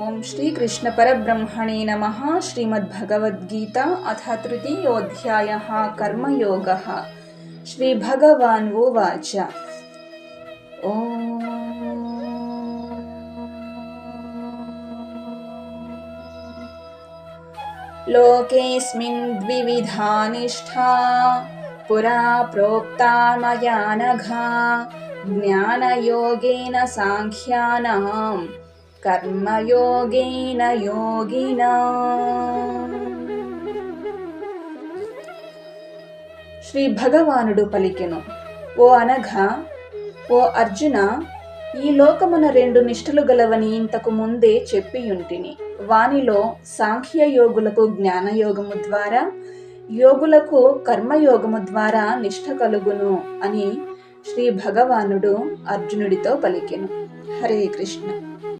ఓం శ్రీ కృష్ణ పరబ్రహ్మణే నమః. శ్రీమద్భగవద్గీత అథ తృతీయోऽధ్యాయः కర్మయోగः. శ్రీభగవాన్ ఉవాచ. లోకేస్మిన్ ద్వివిధా నిష్ఠా పురా ప్రోక్తా మయా నఘ జ్ఞానయోగేన సాంఖ్యానాం కర్మయోగేన యోగినాం. శ్రీ భగవానుడు పలికెను, ఓ అనఘా, ఓ అర్జున, ఈ లోకమున 2 నిష్ఠలు గలవని ఇంతకు ముందే చెప్పియుంటిని. వానిలో సాంఖ్యయోగులకు జ్ఞానయోగము ద్వారా, యోగులకు కర్మయోగము ద్వారా నిష్ఠ కలుగును అని శ్రీ భగవానుడు అర్జునుడితో పలికెను. హరే కృష్ణ.